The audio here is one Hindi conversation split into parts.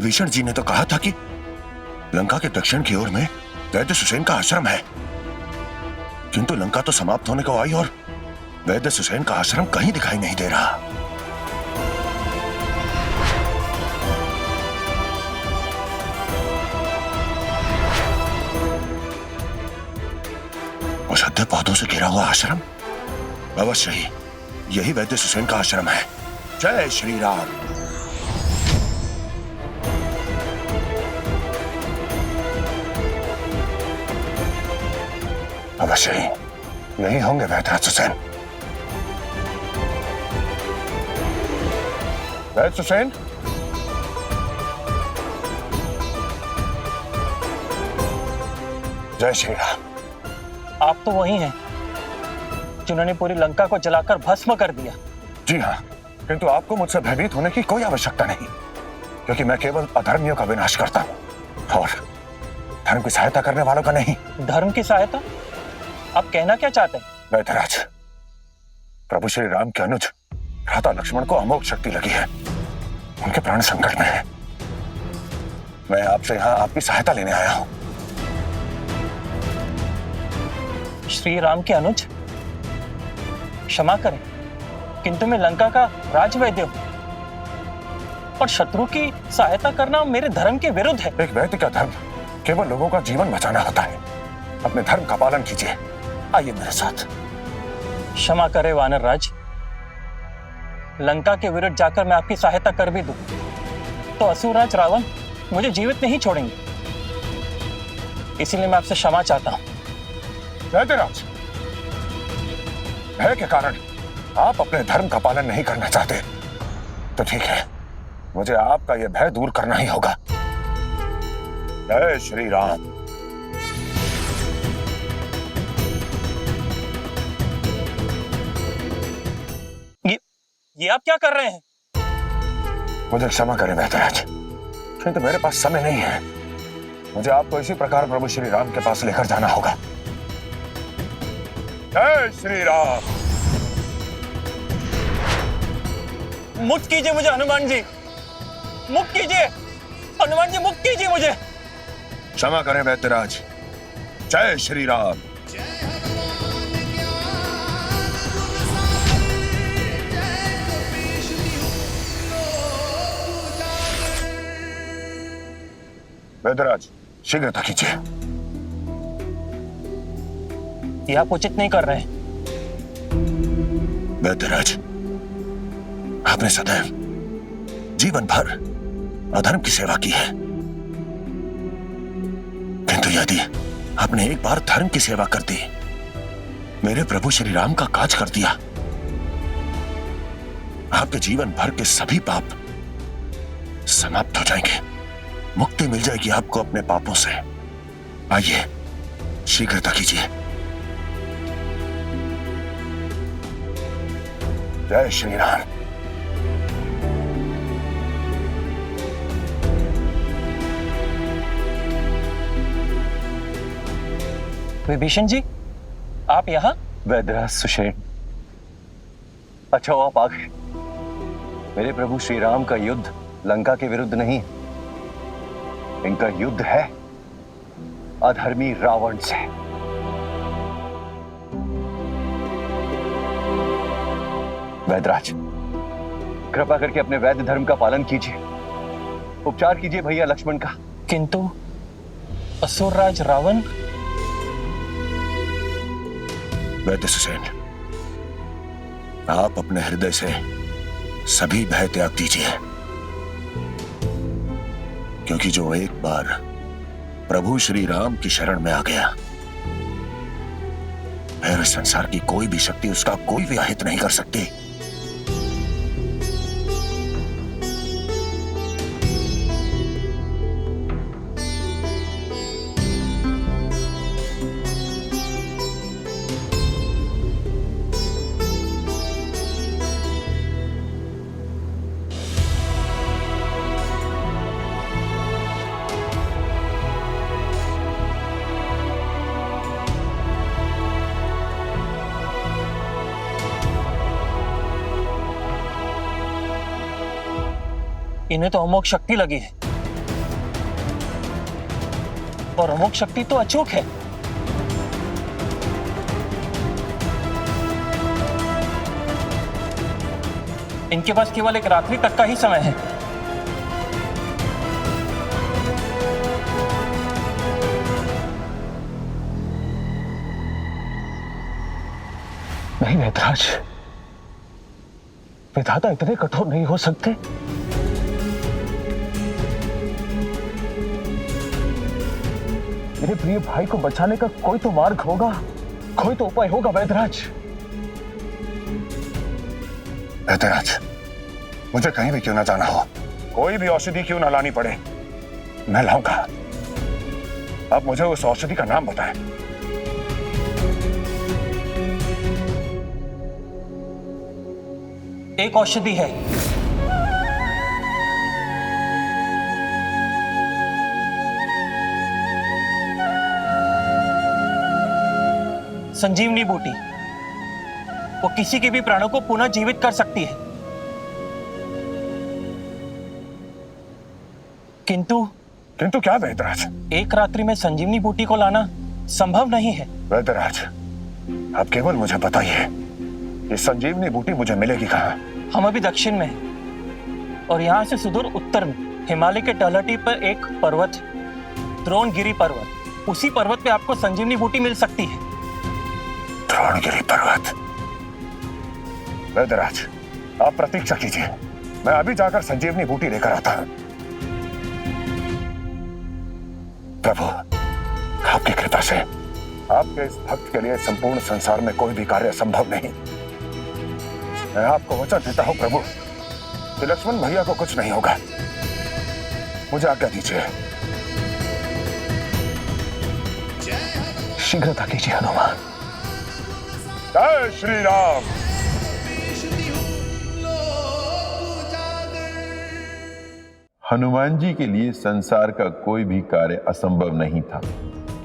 विभीषण जी ने तो कहा था कि लंका के दक्षिण की ओर में वैद्य सुसेन का आश्रम है, किंतु लंका तो समाप्त होने को आई और वैद्य सुसेन का आश्रम कहीं दिखाई नहीं दे रहा। औषधीय पौधों से घिरा हुआ आश्रम, अवश्य ही यही वैद्य सुसेन का आश्रम है। जय श्री राम। अवश्य ही यही होंगे वैद्यराज सुसेन। वैद्य सुसेन, जय श्री राम। आप तो वही हैं जिन्होंने पूरी लंका को जलाकर भस्म कर दिया। जी हाँ, किंतु आपको मुझसे भयभीत होने की कोई आवश्यकता नहीं, क्योंकि मैं केवल अधर्मियों का विनाश करता हूं और धर्म की सहायता करने वालों का नहीं। धर्म की सहायता? आप कहना क्या चाहते हैं? वैद्यराज, प्रभु श्री राम के अनुज भ्राता लक्ष्मण को अमोघ शक्ति लगी है, उनके प्राण संकट में है। मैं आपसे यहाँ आपकी सहायता लेने आया हूं। श्री राम के अनुज? क्षमा करें, किंतु मैं लंका का राजवैद्य हूं और शत्रु की सहायता करना मेरे धर्म के विरुद्ध है। एक वैद्य का धर्म केवल लोगों का जीवन बचाना होता है। अपने धर्म का पालन कीजिए, आइए मेरे साथ। क्षमा करें वानर राज, लंका के विरुद्ध जाकर मैं आपकी सहायता कर भी दूं तो असुरराज रावण मुझे जीवित नहीं छोड़ेंगे, इसीलिए मैं आपसे क्षमा चाहता हूं। वैद्यराज, भय के कारण आप अपने धर्म का पालन नहीं करना चाहते तो ठीक है, मुझे आपका यह भय दूर करना ही होगा। जय श्री राम। ये आप क्या कर रहे हैं? मुझे क्षमा करें वैद्यराज, किंतु मेरे पास समय नहीं है। मुझे आपको इसी प्रकार प्रभु श्री राम के पास लेकर जाना होगा। जय श्री राम। मुक्त कीजिए मुझे हनुमान जी, मुक्त कीजिए हनुमान जी, मुक्त कीजिए मुझे। क्षमा करें वैद्यराज। जय श्री राम। वैद्यराज, शीघ्रता कीजिए। ये आप उचित नहीं कर रहे हैं। वैद्यराज, आपने सदैव जीवन भर अधर्म की सेवा की है, किंतु यदि आपने एक बार धर्म की सेवा कर दी, मेरे प्रभु श्री राम का काज कर दिया, आपके जीवन भर के सभी पाप समाप्त हो जाएंगे, मुक्ति मिल जाएगी आपको अपने पापों से। आइए, शीघ्रता कीजिए। जय श्री राम। विभीषण जी, आप यहाँ? वैद्यराज सुसेन, अच्छा हो आप आ गए। मेरे प्रभु श्री राम का युद्ध लंका के विरुद्ध नहीं, इनका युद्ध है अधर्मी रावण से। वैद्यराज, कृपा करके अपने वैद्य धर्म का पालन कीजिए, उपचार कीजिए भैया लक्ष्मण का। किंतु असुरराज रावण? वैद्य सुसेन, आप अपने हृदय से सभी भय त्याग दीजिए, क्योंकि जो एक बार प्रभु श्री राम की शरण में आ गया, फिर संसार की कोई भी शक्ति उसका कोई भी अहित नहीं कर सकती। इन्हें तो अमोघ शक्ति लगी है, और अमोघ शक्ति तो अचूक है। इनके पास केवल एक रात्रि तक का ही समय है। नहीं वेदराज, विधाता इतने कठोर नहीं हो सकते। मेरे प्रिय भाई को बचाने का कोई तो मार्ग होगा, कोई तो उपाय होगा वेदराज। वेदराज, मुझे कहीं भी क्यों ना जाना हो, कोई भी औषधि क्यों ना लानी पड़े, मैं लाऊंगा। अब मुझे उस औषधि का नाम बताएं। एक औषधि है, संजीवनी बूटी। वो किसी के भी प्राणों को पुनः जीवित कर सकती है। किंतु क्या वेदराज? एक रात्रि में संजीवनी बूटी को लाना संभव नहीं है। वेदराज, आप केवल मुझे बताइए, ये संजीवनी बूटी मुझे मिलेगी कहाँ? हम अभी दक्षिण में हैं और यहाँ से सुदूर उत्तर में हिमालय के तलहटी पर एक पर्वत, द्रोणगिरी पर्वत, उसी पर्वत पे आपको संजीवनी बूटी मिल सकती है। द्रोणगिरी पर्वत। वेदराज, आप प्रतीक्षा कीजिए, मैं अभी जाकर संजीवनी बूटी लेकर आता हूं। प्रभु, आपकी कृपा से आपके इस भक्त के लिए संपूर्ण संसार में कोई भी कार्य संभव नहीं। मैं आपको वचन देता हूं प्रभु कि लक्ष्मण भैया को कुछ नहीं होगा। मुझे आज्ञा दीजिए। शीघ्रता कीजिए हनुमान। जय श्री राम। हनुमान जी के लिए संसार का कोई भी कार्य असंभव नहीं था,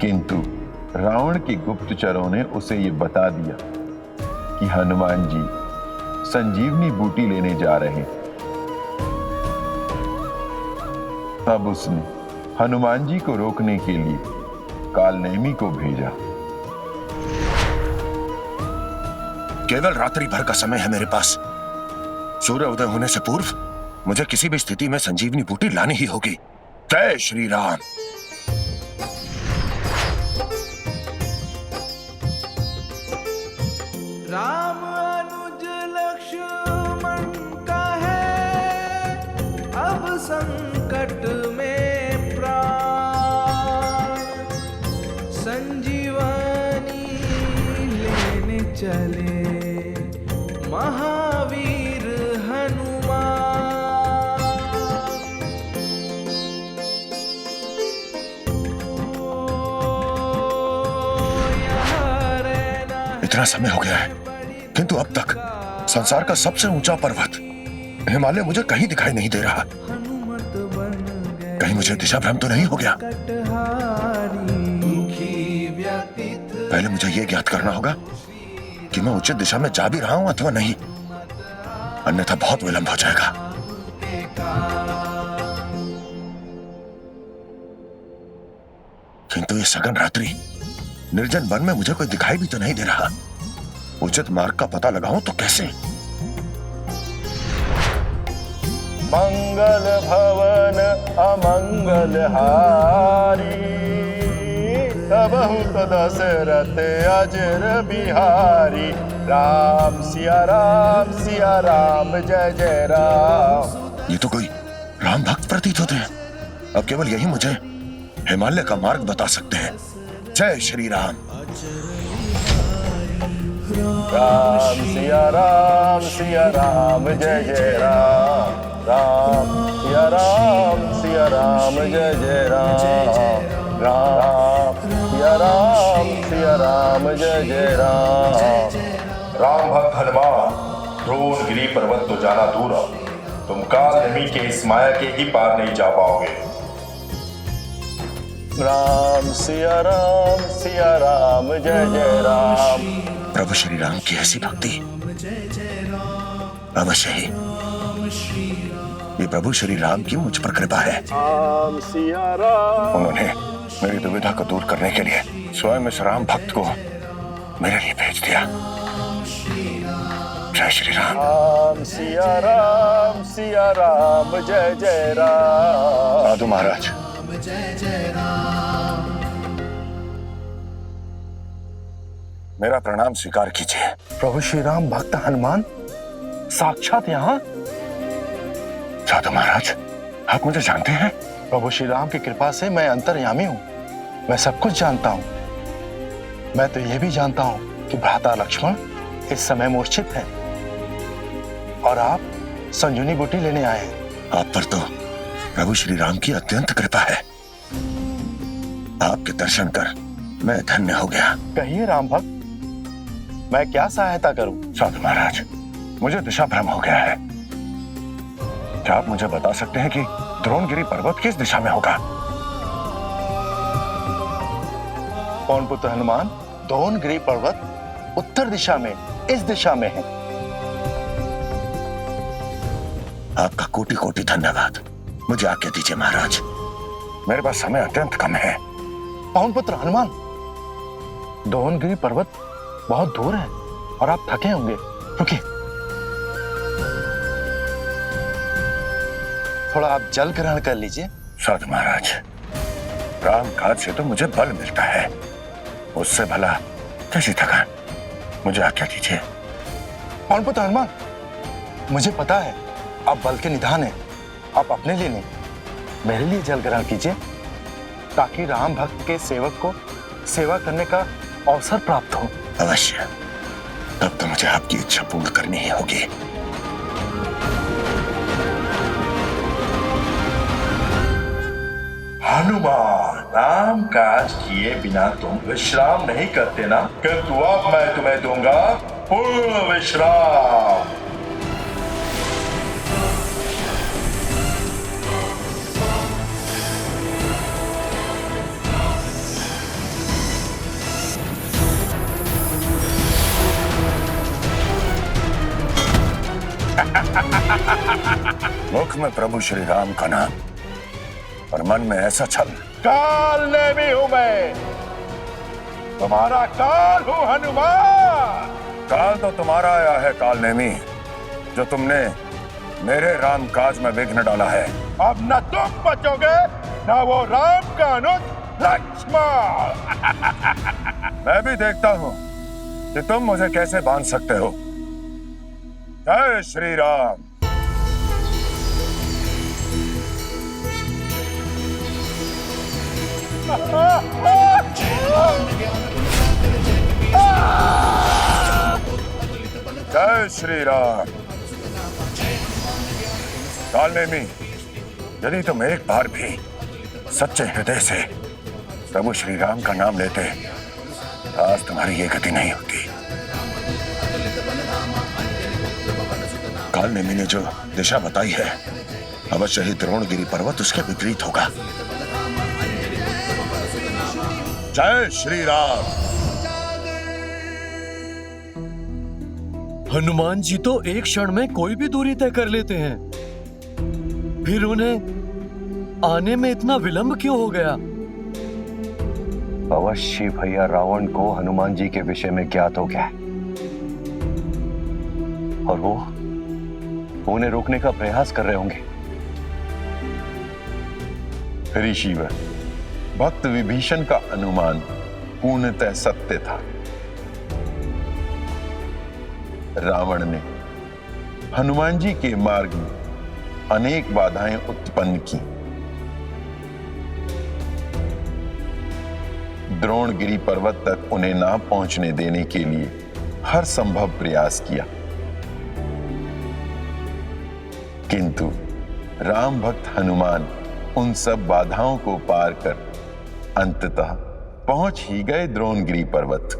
किंतु रावण के गुप्तचरों ने उसे ये बता दिया कि हनुमान जी संजीवनी बूटी लेने जा रहे हैं। तब उसने हनुमान जी को रोकने के लिए कालनेमी को भेजा। केवल रात्रि भर का समय है मेरे पास। सूर्य उदय होने से पूर्व मुझे किसी भी स्थिति में संजीवनी बूटी लानी ही होगी। जय श्री राम। राम अनुज लक्ष्मण का है अब संकट में प्राण, संजीवनी लेने चले महावीर हनुमान। इतना समय हो गया है, किंतु अब तक संसार का सबसे ऊंचा पर्वत हिमालय मुझे कहीं दिखाई नहीं दे रहा। कहीं मुझे दिशा भ्रम तो नहीं हो गया? पहले मुझे यह ज्ञात करना होगा कि मैं उचित दिशा में जा भी रहा हूं अथवा नहीं, अन्यथा बहुत विलंब हो जाएगा। किंतु ये सघन रात्रि निर्जन वन में मुझे कोई दिखाई भी तो नहीं दे रहा। उचित मार्ग का पता लगाऊं तो कैसे? मंगल भवन अमंगल हारी, तबहु तो दशरथ अजर बिहारी। राम सिया राम जय जय राम। ये तो कोई राम भक्त प्रतीत होते हैं। अब केवल यही मुझे हिमालय का मार्ग बता सकते हैं। जय श्री राम। राम सिया राम जय जय राम। राम सिया राम जय जय राम। राम सिया राम जय जय राम। राम भक्त हनुमान, द्रोणगिरी पर्वत तो जाना दूर, तुम कालनेमी के इस माया के ही पार नहीं जा पाओगे। राम सिया राम जय जय राम। प्रभु श्री राम की ऐसी भक्ति अवश्य ही ये प्रभु श्री राम की मुझ पर कृपा है। राम सिया राम। उन्होंने मेरी दुविधा को दूर करने के लिए स्वयं इस राम भक्त को मेरे लिए भेज दिया। जय श्री राम। राम सिया राम जय जय राम। साधु महाराज, मेरा प्रणाम स्वीकार कीजिए। प्रभु श्री राम भक्त हनुमान साक्षात यहाँ। साधु महाराज, आप मुझे जानते हैं? प्रभु श्री राम की कृपा से मैं अंतर्यामी हूँ, मैं सब कुछ जानता हूँ। मैं तो यह भी जानता हूँ कि भ्राता लक्ष्मण इस समय मूर्छित है और आप संजीवनी बूटी लेने आए हैं। आप पर तो प्रभु श्री राम की अत्यंत कृपा है। आपके दर्शन कर मैं धन्य हो गया। कहिए राम भक्त, मैं क्या सहायता करूं? साधु महाराज, मुझे दिशा भ्रम हो गया है। क्या आप मुझे बता सकते हैं कि द्रोणगिरी पर्वत किस दिशा में होगा? पवन पुत्र हनुमान, द्रोणगिरी पर्वत उत्तर दिशा में, इस दिशा में है। आपका कोटि कोटि धन्यवाद। मुझे आज्ञा दीजिए महाराज, मेरे पास समय अत्यंत कम है। पवन पुत्र हनुमान, द्रोणगिरी पर्वत बहुत दूर है और आप थके होंगे। रुकिए, थोड़ा आप जल ग्रहण कर लीजिए। साधु महाराज, राम काज से तो मुझे बल मिलता है, उससे भला कैसी थकान। मुझे आज्ञा दीजिए। पवन पुत्र हनुमान, मुझे पता है आप बल के निधान हैं। आप अपने लिए नहीं, मेरे लिए जल ग्रहण कीजिए, ताकि राम भक्त के सेवक को सेवा करने का अवसर प्राप्त हो। अवश्य, तब तो मुझे आपकी इच्छा पूर्ण करनी ही होगी। हनुमान, राम काज किए बिना तुम विश्राम नहीं करते ना, किंतु अब मैं तुम्हें दूंगा पूर्ण विश्राम। मुख में प्रभु श्री राम का नाम और मन में ऐसा छल। काल नेमी हूं मैं, तुम्हारा काल हूं हनुमान। काल तो तुम्हारा आया है काल नेमी, जो तुमने मेरे राम काज में विघ्न डाला है। अब न तुम बचोगे न वो राम का अनुज लक्ष्मण। मैं भी देखता हूं कि तुम मुझे कैसे बांध सकते हो। जय श्री राम। जय श्री राम। कालनेमी, यदि तुम एक बार भी सच्चे हृदय से प्रभु श्री राम का नाम लेते, आज तुम्हारी ये गति नहीं होती। कालनेमी ने जो दिशा बताई है, अवश्य ही द्रोणगिरी पर्वत उसके विपरीत होगा। जय श्री राम। हनुमान जी तो एक क्षण में कोई भी दूरी तय कर लेते हैं, फिर उन्हें आने में इतना विलंब क्यों हो गया? अवश्य भैया रावण को हनुमान जी के विषय में ज्ञात हो गया और वो उन्हें रोकने का प्रयास कर रहे होंगे। ऋषिवर, भक्त विभीषण का अनुमान पूर्णतः सत्य था। रावण ने हनुमान जी के मार्ग में अनेक बाधाएं उत्पन्न की। द्रोणगिरी पर्वत तक उन्हें ना पहुंचने देने के लिए हर संभव प्रयास किया, किंतु राम भक्त हनुमान उन सब बाधाओं को पार कर अंततः पहुंच ही गए द्रोणगिरी पर्वत।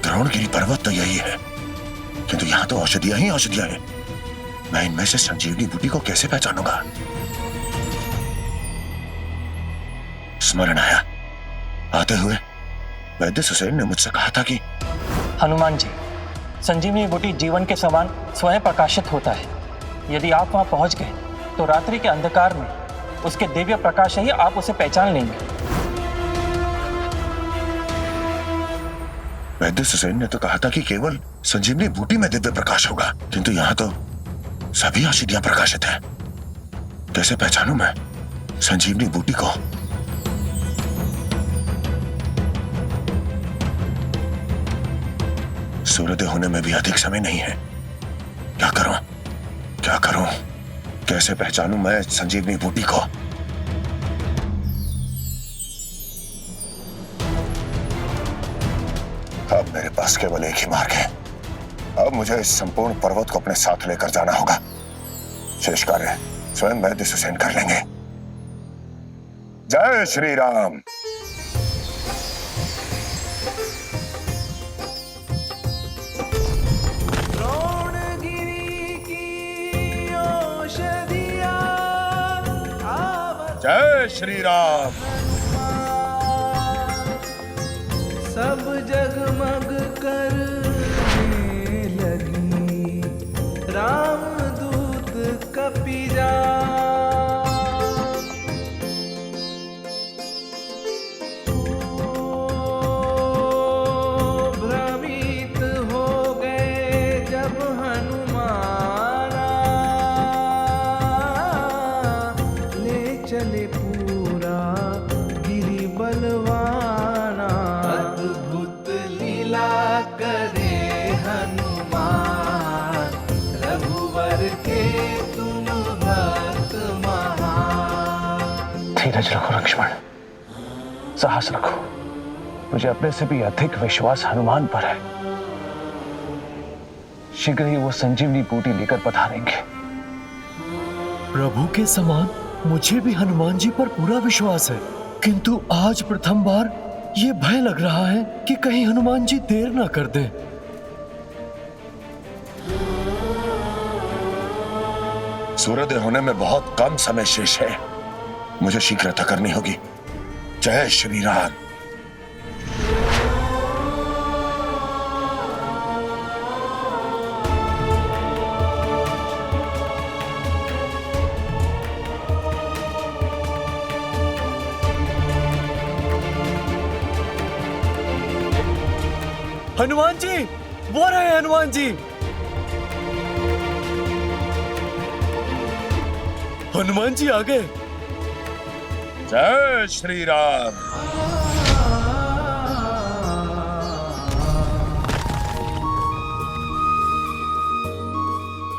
द्रोणगिरी पर्वत तो यही है, किंतु यहां तो औषधियां ही औषधियां हैं। मैं इनमें से संजीवनी बूटी को कैसे पहचानूंगा? स्मरण आया, आते हुए वैद्य सुसैन ने मुझसे कहा था कि हनुमान जी, संजीवनी बूटी जीवन के समान स्वयं प्रकाशित होता है। यदि आप वहां पहुंच गए तो रात्रि के अंधकार में उसके दिव्य प्रकाश ही आप उसे पहचान लेंगे। वैद्य सुसैन ने तो कहा था कि केवल संजीवनी बूटी में दिव्य प्रकाश होगा, किंतु यहाँ तो सभी औषधियां प्रकाशित हैं। कैसे पहचानूं मैं संजीवनी बूटी को? सूर्योदय होने में भी अधिक समय नहीं है। क्या करूं? क्या करूं? कैसे पहचानूं मैं संजीवनी बूटी को? अब मेरे पास केवल एक ही मार्ग है। अब मुझे इस संपूर्ण पर्वत को अपने साथ लेकर जाना होगा। शेष कार्य स्वयं वैद्य सुसैन कर लेंगे। जय श्री राम। द्रोणगिरी की औषधियाँ जय श्री राम। सब जगमग करने लगी, रामदूत कपिजा। भ्रमित हो गए जब हनुमाना, ले चले पूरा गिरि बलवाना। अद्भुत लीला करे हनुमान, रघुवर के तुम भक्त महान। धीरज रखो लक्ष्मण, साहस रखो। मुझे अपने से भी अधिक विश्वास हनुमान पर है। शीघ्र ही वो संजीवनी बूटी लेकर पधारेंगे। प्रभु के समान मुझे भी हनुमान जी पर पूरा विश्वास है, किंतु आज प्रथम बार ये भय लग रहा है कि कहीं हनुमान जी देर ना कर दें। सूर्योदय होने में बहुत कम समय शेष है। मुझे शीघ्रता करनी होगी। जय श्री राम। हनुमान जी, वो रहे हनुमान जी। हनुमान जी आ गए। जय श्री राम।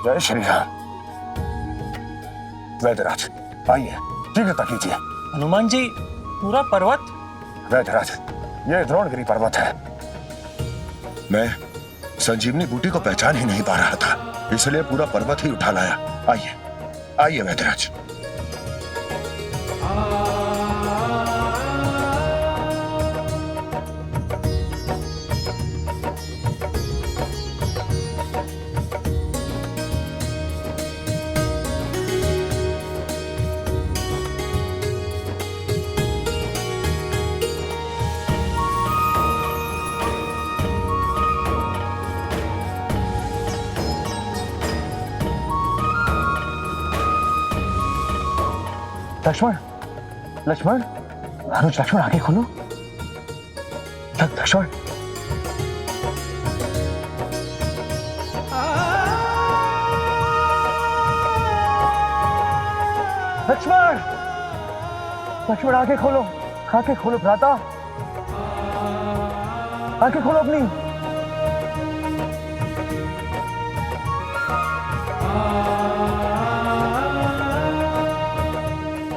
जय श्री राम। वैद्यराज आइए, शीघ्रता कीजिए। हनुमान जी, पूरा पर्वत? वैद्यराज, ये द्रोणगिरी पर्वत है। मैं संजीवनी बूटी को पहचान ही नहीं पा रहा था, इसलिए पूरा पर्वत ही उठा लाया। आइए आइए वैद्यराज। लक्ष्मण, लक्ष्मण, अनुज, लक्ष्मण आगे खोलो। लक्ष्मण, लक्ष्मण, लक्ष्मण आगे खोलो, आगे खोलो भ्राता, आगे खोलो अपनी।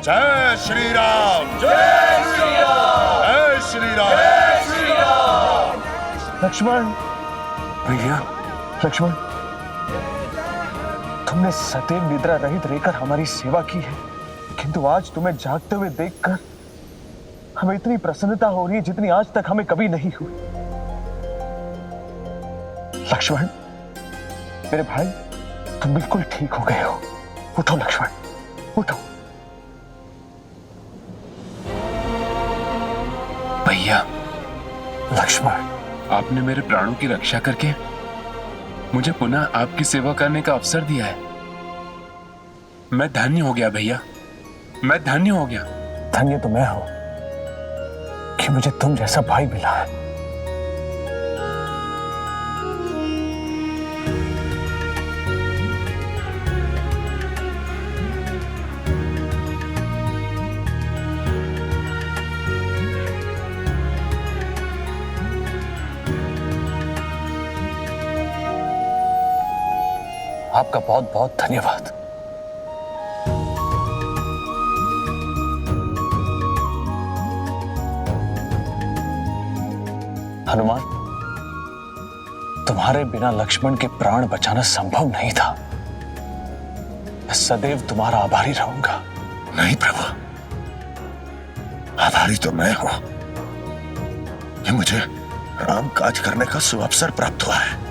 जय श्री राम। जय श्री राम। जय श्री राम। जय श्री राम। लक्ष्मण, भैया, लक्ष्मण, तुमने सदैव निद्रा रहित रहकर हमारी सेवा की है, किंतु आज तुम्हें जागते हुए देखकर हमें इतनी प्रसन्नता हो रही है जितनी आज तक हमें कभी नहीं हुई। लक्ष्मण, मेरे भाई, तुम बिल्कुल ठीक हो गए हो। उठो लक्ष्मण, उठो। भैया, लक्ष्मण, आपने मेरे प्राणों की रक्षा करके मुझे पुनः आपकी सेवा करने का अवसर दिया है। मैं धन्य हो गया भैया, मैं धन्य हो गया। धन्य तो मैं हूं कि मुझे तुम जैसा भाई मिला है। आपका बहुत बहुत धन्यवाद। हनुमान, तुम्हारे बिना लक्ष्मण के प्राण बचाना संभव नहीं था। मैं सदैव तुम्हारा आभारी रहूंगा। नहीं प्रभु, आभारी तो मैं हूं कि मुझे राम काज करने का सुअवसर प्राप्त हुआ है।